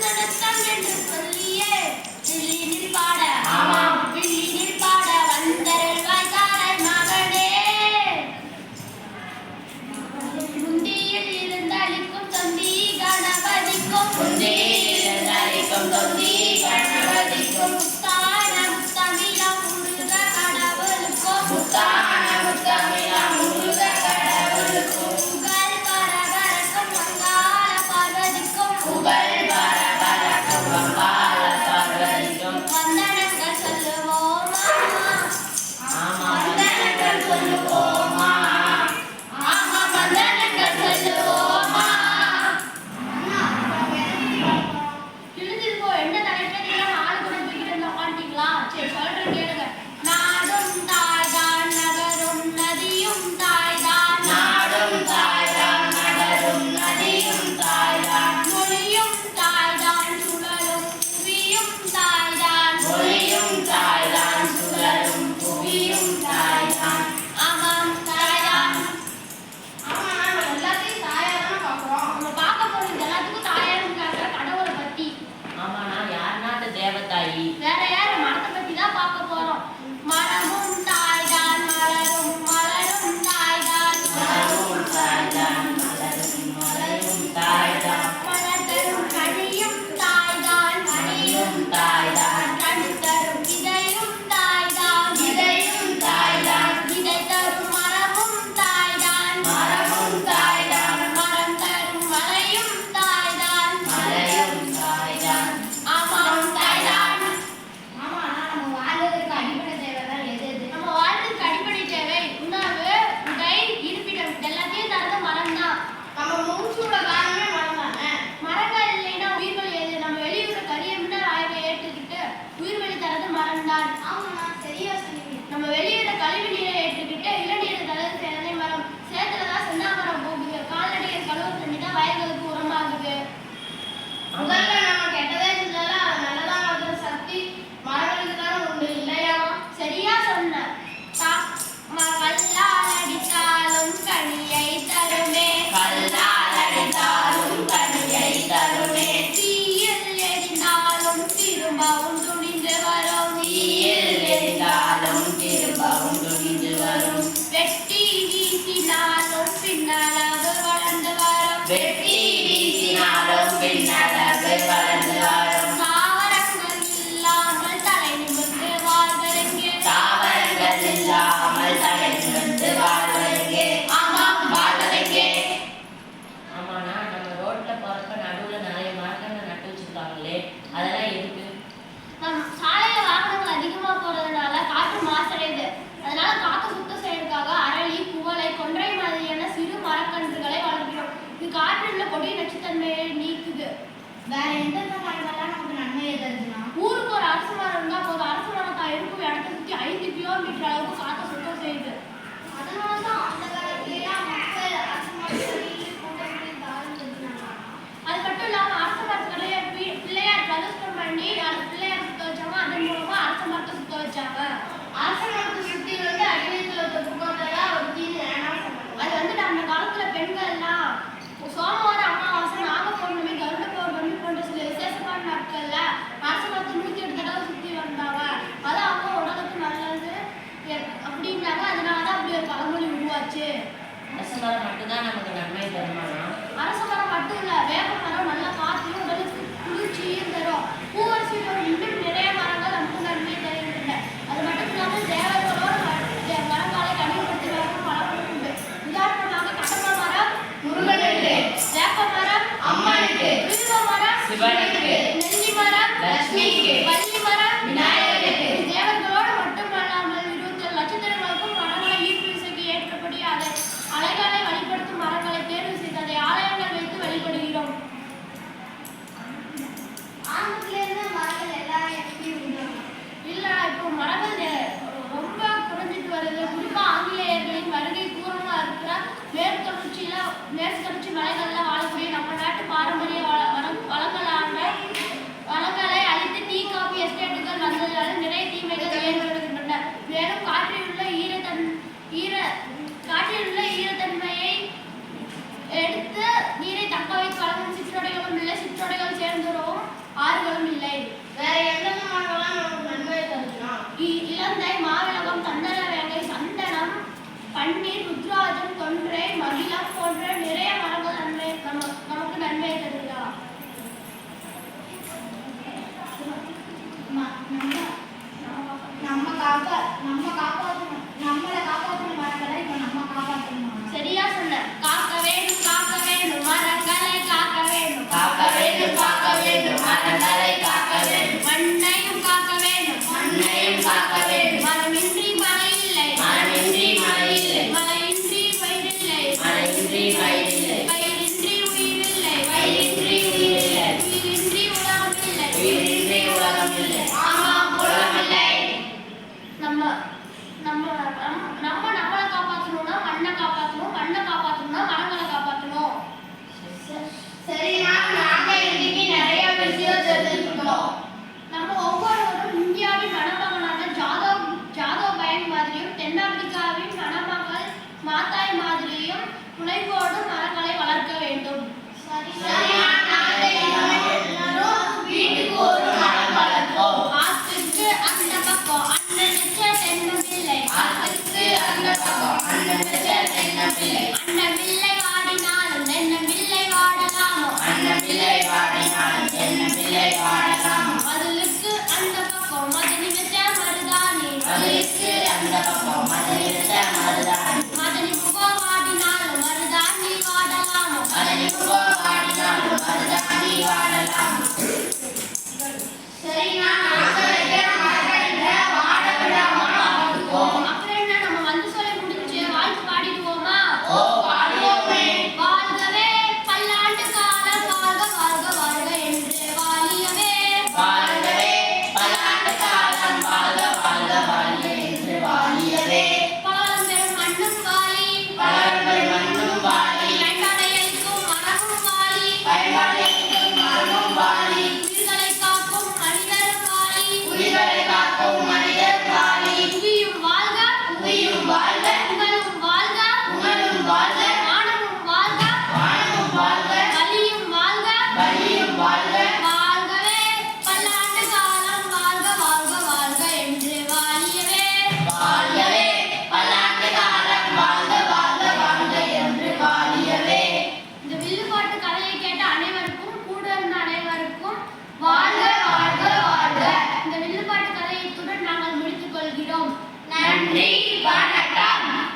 வந்தனத்தம் என்று சொல்லியே வில்லினில் பாட வில்லினில் பாட வந்தருள்வாய் தாரை மகனே. முந்தியில் இருந்தளிக்கும் தொந்தி கணபதிக்கும் தொந்தி கணபதிக்கும் முத்தான முத்தமிழம் முருக கடவுளுக்கும் புகழ் பரபரக்கும் வங்காள பார்வதிக்கும் வந்தனங்கள் சொல்லுவோமா வந்தனங்கள் சொல்லுவோமா எழுந்திருப்போ என்ன தலைப்பீங்க ஆளு கூட தூக்கிட்டு இருந்தா மாட்டீங்களா? சரி சொல்றேன் கேளுங்க. நாடும் தாய்தான் நகரும் நதியும் தாய்தான் மொழியும் தாய்தான் சுழலும் புவியும் தாய்தான் ஆமாம் தாய்தான். ஆமா நம்ம எல்லாத்தையும் தாயா தான் பார்க்கிறோம். நம்ம பார்க்க போறது எல்லாத்துக்கும் தாயான்னு கேட்கிற கடவுளை பத்தி. ஆமாண்ணா யாருன்னா அந்த தேவதாயி வேற யாரு மரத்தை பத்தி தான் பார்க்க போறோம். மரமும் தாய்தான் மலரும் தாய்தான் மலர் தரும் கனியும் தாய்தான் கனி தரும் விதையும் தாய்தான் விதை தரும் மரமும் தாய்தான் மரம் தரும் மலையும் தாய்தான் ஆமாம் தாய்தான். ஆமா நம்ம வாழ்வதற்கு அடிப்படை தேவைதான் எது? நம்ம வாழ்வதற்கு அடிப்படை தேவை உணவு, உடை, இருப்பிடம் எல்லாத்தையும் தரது மரம் தான். நம்ம மூச்சோட காரணமே மரம் தானே. மரங்கள் இல்லைன்னா உயிர்கள் எது? நம்ம வெளியூர கரியமின்னர் ஆய்வை ஏற்றுக்கிட்டு உயிர்வெளி தரது மரம் தான். ஆமா சரியா சொன்னீங்க. நம்ம வெளியூர கழிவு நீரை ஏற்றுக்கிட்டு இளநீரை தரது சேனை மரம். சேத்துலதான் செந்தாமரம் போகுது. கால்நடையை கழுவு தண்ணி தான் வயல்களுக்கு உரமாகுது. முதல்ல நம்ம கெட்டதே செஞ்சாலும் அது நல்லதா மாத்துற சக்தி மரங்களுக்கு தானே உண்டு இல்லையா? சரியா சொன்ன. கல்லால் அடித்தாலும் கனியை தருமே தீயில் எரிந்தாலும் திரும்பவும் துணிந்து வரும் வெட்டி வீசினாலும் பின்னழகு வளர்ந்து வரும் தாவரங்கள் இல்லாமல் தலை நிமிர்ந்து வாழ்வதெங்கே ஆமாண்ணா நம்ம ரோட்ல போறப்ப நடுவுல நிறைய மரங்களை நட்டு வச்சிருக்காங்களே அதெல்லாம் எதுக்கு? நம் சாலையில வாகனங்கள் அதிகமா போறதுனால காற்று மாசடையுது. அதனால காற்று சுத்தம் செய்யறதுக்காக அரளி, குவளை, கொன்றை மாதிரியான சிறு மரக்கன்றுகளை வளர்க்கிறோம். இது காற்றில் உள்ள கொடிய நச்சுத்தன்மையை நீக்குது. வேற எந்தெந்த மரங்கள்லாம் நமக்கு நன்மையை தருதுன்னா, ஊருக்கு ஒரு அரசு மரம் இருந்தா போதும். அரசு மரம் தான் இருக்கும் இடத்தை சுற்றி 5 கிலோமீட்டர் அளவுக்கு காற்றை சுத்தம் செய்யுது. அதனாலதான் அந்த காலத்திலாம் மக்கள் அரசு மரத்தில் அது மட்டும் இல்லாம அரச மரத்துக்கடைய பிள்ளையார் பிரதிஷ்டம் பண்ணி பிள்ளையார் சுத்த வச்சாங்க. அதன் மூலமா அரச மரத்தை சுத்த வச்சாங்க. அரச மரத்தை சுத்தி அடிமைத்துல புகழ்ந்தெல்லாம் ஒரு தீனி அது அந்த காலத்துல பெண்கள் எல்லாம் சோமவார அமாவாசை, நாக பௌர்ணமி, கருட பௌர்ணமி போன்ற சில விசேஷமான நாட்கள்ல அரச மரத்தை 108 தடவை சுத்தி வந்தாங்க. அது அவங்க உடலுக்கு நல்லது அப்படின்னாங்க. அதனாலதான் அப்படி ஒரு பழமொழி உருவாச்சு. அரச மரம் மட்டும்தான் நமக்கு நன்மை தருமானா? அரச மரம் மட்டும் இல்ல, வேப்ப மரம் நல்ல காற்றையும் உடலுக்கு குளிர்ச்சியும் தரும். பூவரசியோட இன்னும் நிறைய மரங்கள் நமக்கு நன்மை தருகின்றன. அது மட்டும் இல்லாமல் தேவர்களோட மரங்களை கனிப்படுத்தி வளர்க்கும் பழக்கம் உண்டு. உதாரணமாக கடம்ப மரம் முருகனுக்கு, வேப்ப மரம் அம்மனுக்கு, வில்வ மரம் சிவனுக்கு, நெல்லி மரம் லட்சுமிக்கு, வள்ளி மரம் விநாயகருக்கு. தேவர்களோடு மட்டுமல்லாமல் 27 நட்சத்திரங்களுக்கும் மரங்களை ஈர்ப்பு விசைக்கு ஏற்றபடி அலைகளை வழிபடுத்தும் மரங்களை தேர்வு செய்து அதை ஆலயங்கள் வைத்து வழிபடுகிறோம். இல்ல இப்போ மரங்கள் ரொம்ப குறைஞ்சிட்டு வருது. குறிப்பா ஆங்கிலேயர்களின் வருகை தூரமா இருக்கிற மேற்கு தொடர்ச்சி மலைகள்ல வாழக்கூடிய நம்ம நாட்டு பாரம்பரிய வளங்களை அழித்து டீ, காபி, இல்லை. வேற எந்தெந்த மரங்கள்லாம் நமக்கு நன்மையை தருதுன்னா இலந்தை, மாவிளகம், தண்டலவேங்கை, சந்தனம், பன்னீர், ருத்ராஜம், தொன்றை, மகிழம் போன்ற நிறைய மரங்கள் நமக்கு நன்மையை தருதா? நம்மளை காப்பாற்றணும் மரங்களை இப்ப நம்ம காப்பாற்றணும். சரியா சொன்ன. காக்க வேண்டும் மரங்களை காக்க வேண்டும். காக்க வேண்டும் மரங்களை காக்க வேண்டும். மண்ணையும் காக்க வேண்டும். காக்க வேண்டும். மரமின்றி மழை இல்லை. மரமின்றி மழை இல்லை. மழையின்றி பயிரில்லை. மழையின்றி பயிரில்லை. பயிரின்றி உயிரில்லை. பயிரின்றி உயிரில்லை. உயிரின்றி உலகமில்லை. உயிரின்றி உலகமில்லை. ஆமாம், உலகமில்லை. நம்மளை காப்பாற்றணும்னா மண்ணை காப்பாற்றணும். மண்ணை காப்பாற்றணும்னா மரங்களை காப்பாற்றணும். சரியா? நாங்க இன்னைக்கு நிறைய விஷயம் தெரிஞ்சுக்கிட்டோம். நம்ம ஒவ்வொருவரும் இந்தியாவின் மணமகனான ஜாதவ் பயன் மாதிரியும் தென்னாப்பிரிக்காவின் மணமகள் மாத்தாய் மாதிரியும் துணைப்போடு மரங்களை வளர்க்க வேண்டும். சரியா? வீட்டுக்கு ஒரு மரம் வளர்ப்போம். ஆத்துக்கு அந்த பக்கம் அண்ணன் வச்ச தென்னம்பிள்ளை. ஆத்துக்கு அந்த பக்கம் அண்ணன் வச்ச தென்னம்பிள்ளை. அன்னம்பிள்ளை வாடினாலும் தென்னம்பிள்ளை வாடலாமோ. அன்னம்பிள்ளை வாடினாலும் தென்னம்பிள்ளை வாடலாமோ. மதிலுக்கு அந்த பக்கம் மதனி வச்ச மருதாணி. மதிலுக்கு அந்த பக்கம் மதனி வச்ச மருதாணி. மதனி முகம் வாடினாலும் மருதாணி வாடலாமோ. மதனி முகம் வாடினாலும் மருதாணி வாடலாமோ. சரியா? அப்புறம் என்ன, நம்ம வந்து சொல்லி முடிஞ்சு வாழ்த்து பாடிடுவோமா? ஓ, பாடுவோமே. வாழ்கவே பல்லாண்டு காலம் வாழ்க வாழ்க வாழ்க என்று வாழியவே. வாழ்கவே பல்லாண்டு காலம் வாழ்க வாழ்க வாழ்க என்று வாழியவே. பலம் பெறும் மண்ணும் வாழி. பலர்கள் மண்ணும் வாழி. பயன்படையளிக்கும் மரமும் வாழி. பயன்படைக்கும் மரமும் வாழி. உயிர்களை காக்கும் மனிதரும் வாழி. உயிர்களை காக்கும் மனிதர் வாழி. புவியும் வாழ்க. புவியும் வாழ்க. புகழும் வாழ்க. புகழும் வாழ்க. வானமும் வாழ்க. வானமும் வாழ்க. வலியும் வாழ்க. வலியும் வாழ்க. வாழ்கவே பல்லாண்டு காலம் வாழ்க வாழ்க வாழ்க என்று வாழியவே. வாழ்கவே பல்லாண்டு காலம் வாழ்க வாழ்க வாழ்க என்று வாழியவே. இந்த வில்லுப்பாட்டு கதையை கேட்ட அனைவருக்கும், கூட இருந்த அனைவருக்கும் வாழ்க வாழ்க வாழ்க. இந்த வில்லுப்பாட்டு கதையை இத்துடன் நாங்கள் முடித்துக் கொள்கிறோம். நன்றி, வணக்கம்.